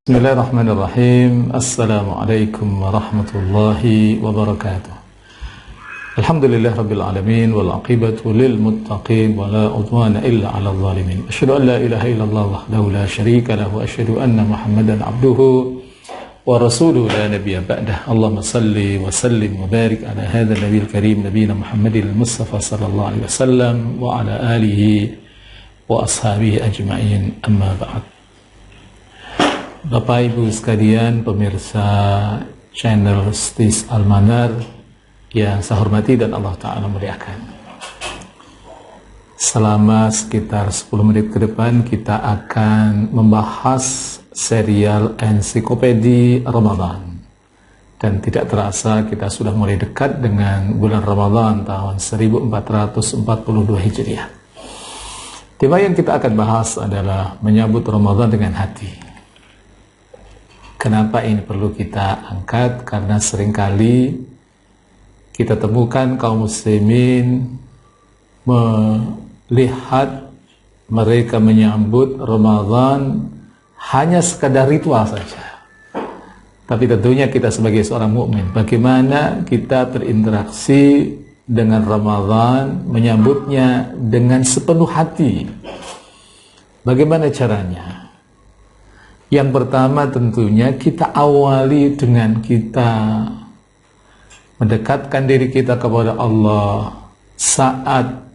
Bismillahirrahmanirrahim. Assalamualaikum warahmatullahi wabarakatuh. Alhamdulillah rabbil alamin wal aqibatu lil muttaqin wa la udwana illa 'alal zalimin. Asyhadu an la ilaha illallah wahdahu la syarika lahu wa asyhadu anna Muhammadan 'abduhu wa rasuluhu la nabiyya ba'dah. Allahumma salli wa sallim wa barik ala hadzal nabiyil karim nabiyina Muhammadil Mustafa sallallahu alaihi wasallam wa ala alihi wa ashabihi ajma'in. Amma ba'd. Bapak Ibu sekalian, pemirsa channel Stis Al-Manar yang saya hormati dan Allah Ta'ala muliakan. Selama sekitar 10 menit ke depan kita akan membahas serial ensiklopedi Ramadan. Dan tidak terasa kita sudah mulai dekat dengan bulan Ramadan tahun 1442 Hijriah. Tema yang kita akan bahas adalah menyambut Ramadan dengan hati. Kenapa ini perlu kita angkat? Karena seringkali kita temukan kaum muslimin melihat mereka menyambut Ramadan hanya sekadar ritual saja. Tapi tentunya kita sebagai seorang mukmin, bagaimana kita berinteraksi dengan Ramadan, menyambutnya dengan sepenuh hati? Bagaimana caranya? Yang pertama tentunya kita awali dengan kita mendekatkan diri kita kepada Allah saat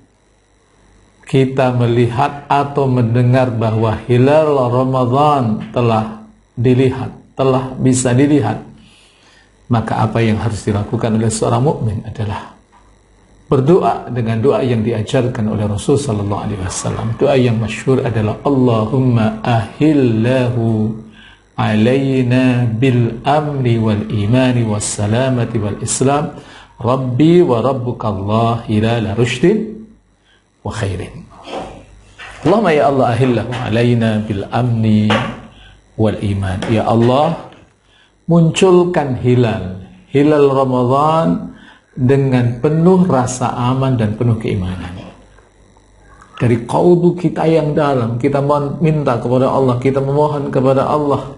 kita melihat atau mendengar bahwa hilal Ramadan telah dilihat, telah bisa dilihat. Maka apa yang harus dilakukan oleh seorang mukmin adalah berdoa dengan doa yang diajarkan oleh Rasul sallallahu alaihi wasallam. Doa yang masyhur adalah Allahumma ahillahu alaina bil amri wal imani was salamati wal islam rabbi wa rabbuka Allah hilal rushdin wa khairin. Allahumma ya Allah ahillahu alaina bil amni wal iman. Ya Allah, munculkan hilal Ramadan dengan penuh rasa aman dan penuh keimanan. Dari qalbu kita yang dalam, kita minta kepada Allah, kita memohon kepada Allah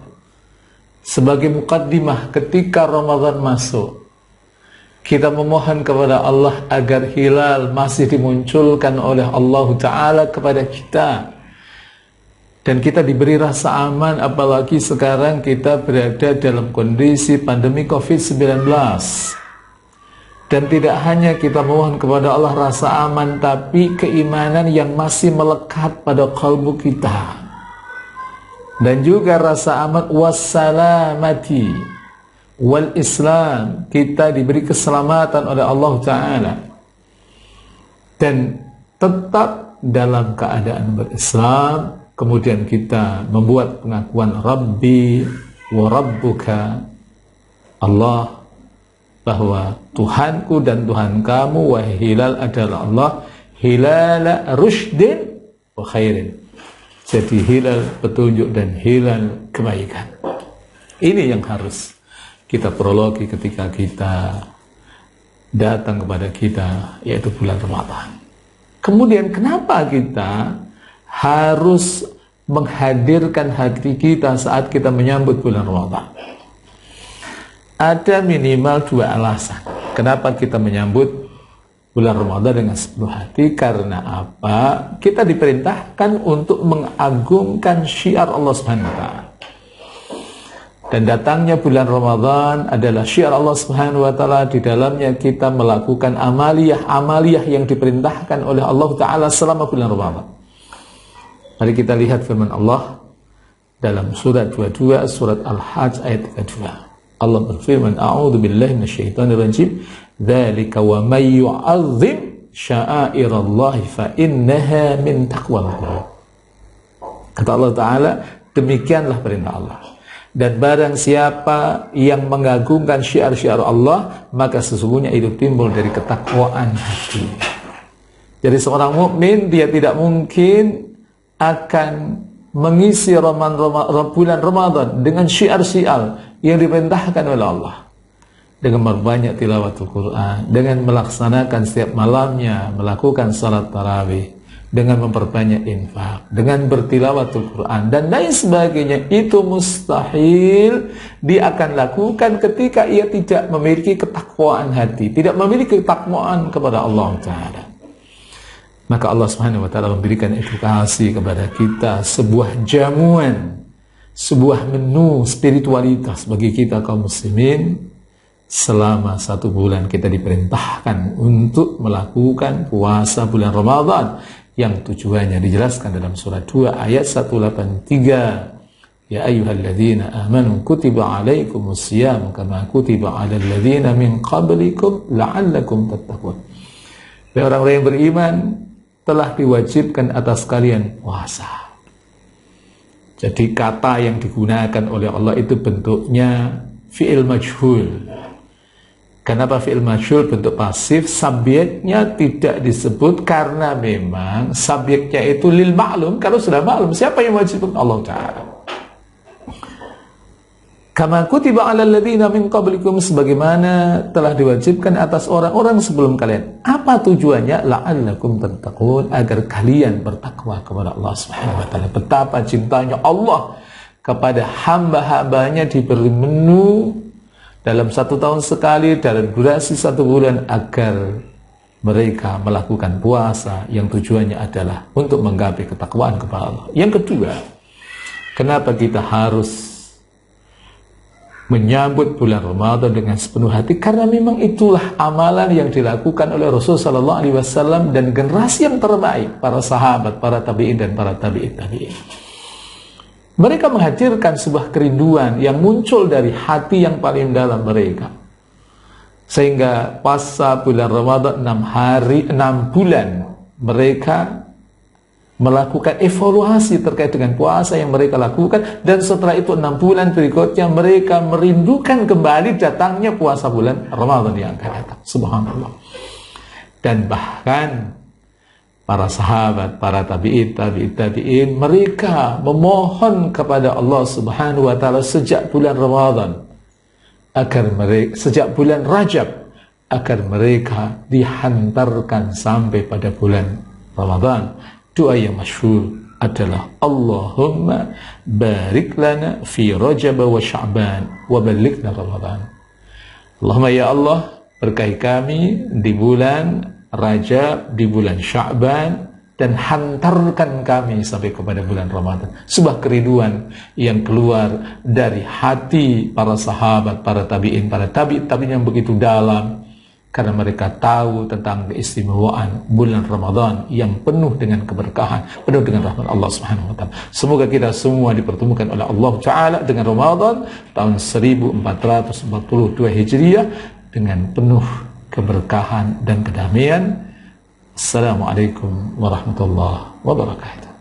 sebagai mukaddimah ketika Ramadan masuk. Kita memohon kepada Allah agar hilal masih dimunculkan oleh Allah Ta'ala kepada kita. Dan kita diberi rasa aman, apalagi sekarang kita berada dalam kondisi pandemi COVID-19. Dan tidak hanya kita mohon kepada Allah rasa aman, tapi keimanan yang masih melekat pada kalbu kita. Dan juga rasa aman wassalamati wal islam. Kita diberi keselamatan oleh Allah Ta'ala. Dan tetap dalam keadaan berislam. Kemudian kita membuat pengakuan Rabbi wa Rabbuka Allah, bahwa Tuhanku dan Tuhan kamu wahai hilal adalah Allah, hilal rushdin wa khairin. Jadi hilal petunjuk dan hilal kebaikan. Ini yang harus kita prologi ketika kita datang kepada kita, yaitu bulan Ramadan. Kemudian kenapa kita harus menghadirkan hati kita saat kita menyambut bulan Ramadan? Ada minimal 2 alasan kenapa kita menyambut bulan Ramadan dengan sepenuh hati. Karena apa? Kita diperintahkan untuk mengagungkan syiar Allah Subhanahu wa Ta'ala. Dan datangnya bulan Ramadan adalah syiar Allah Subhanahu wa Ta'ala. Di dalamnya kita melakukan amaliyah yang diperintahkan oleh Allah Ta'ala selama bulan Ramadan. Mari kita lihat firman Allah dalam surat 22, surat Al-Hajj ayat 32. Allah berfirman, A'udzu billahi minasyaitonir rajim, dzalika wa may yu'azzim sya'airallahi fa innaha min taqwal qulub. Kata Allah Ta'ala, demikianlah perintah Allah. Dan barang siapa yang mengagungkan syiar-syiar Allah, maka sesungguhnya itu timbul dari ketakwaan hati. Jadi seorang mukmin dia tidak mungkin akan mengisi bulan Ramadan dengan syiar-syiar yang diperintahkan oleh Allah, dengan berbanyak tilawatul Quran, dengan melaksanakan setiap malamnya melakukan salat tarawih, dengan memperbanyak infak, dengan bertilawatul Quran dan lain sebagainya, itu mustahil dia akan lakukan ketika ia tidak memiliki ketakwaan hati, tidak memiliki ketakwaan kepada Allah Ta'ala. Maka Allah Subhanahu wa Ta'ala memberikan edukasi kepada kita, sebuah jamuan, sebuah menu spiritualitas bagi kita kaum muslimin. Selama 1 bulan kita diperintahkan untuk melakukan puasa bulan Ramadan yang tujuannya dijelaskan dalam surah 2 ayat 183. Ya ayyuhalladzina amanu kutiba alaikumusiyam kama kutiba alal ladzina min qablikum la'allakum tattaqun. Wahai orang-orang yang beriman, telah diwajibkan atas kalian puasa. Jadi kata yang digunakan oleh Allah itu bentuknya fi'il majhul. Kenapa fi'il majhul bentuk pasif? Subjeknya tidak disebut karena memang subjeknya itu lil ma'lum. Kalau sudah maklum, siapa yang wajib? Allah Ta'ala. Kama kutiba 'alal ladzina min qablikum, sebagaimana telah diwajibkan atas orang-orang sebelum kalian. Apa tujuannya? La'allakum tattaqun, agar kalian bertakwa kepada Allah Subhanahu wa Ta'ala. Betapa cintanya Allah kepada hamba-hambanya, diberi menu dalam 1 tahun sekali, dalam durasi 1 bulan, agar mereka melakukan puasa yang tujuannya adalah untuk menggapai ketakwaan kepada Allah. Yang kedua, kenapa kita harus menyambut bulan Ramadan dengan sepenuh hati? Karena memang itulah amalan yang dilakukan oleh Rasul Sallallahu Alaihi Wasallam dan generasi yang terbaik, para sahabat, para tabi'in dan para tabi'in. Mereka menghadirkan sebuah kerinduan yang muncul dari hati yang paling dalam mereka. Sehingga puasa bulan Ramadan 6 bulan mereka melakukan evaluasi terkait dengan puasa yang mereka lakukan, dan setelah itu 6 bulan berikutnya mereka merindukan kembali datangnya puasa bulan Ramadan yang akan datang. Subhanallah. Dan bahkan para sahabat, para tabi'in, mereka memohon kepada Allah Subhanahu wa Ta'ala sejak bulan Ramadan, agar mereka, sejak bulan Rajab, agar mereka dihantarkan sampai pada bulan Ramadan. Doa yang masyhur adalah Allahumma barik lana fi Rajab wa Sya'ban wa balighna Ramadan. Allahumma ya Allah, berkahi kami di bulan Rajab, di bulan Sya'ban, dan hantarkan kami sampai kepada bulan Ramadan. Sebuah kerinduan yang keluar dari hati para sahabat, para tabi'in, para tabi'in yang begitu dalam, karena mereka tahu tentang keistimewaan bulan Ramadan yang penuh dengan keberkahan, penuh dengan rahmat Allah Subhanahu wa Ta'ala. Semoga kita semua dipertemukan oleh Allah Ta'ala dengan Ramadan tahun 1442 Hijriah dengan penuh keberkahan dan kedamaian. Assalamualaikum warahmatullahi wabarakatuh.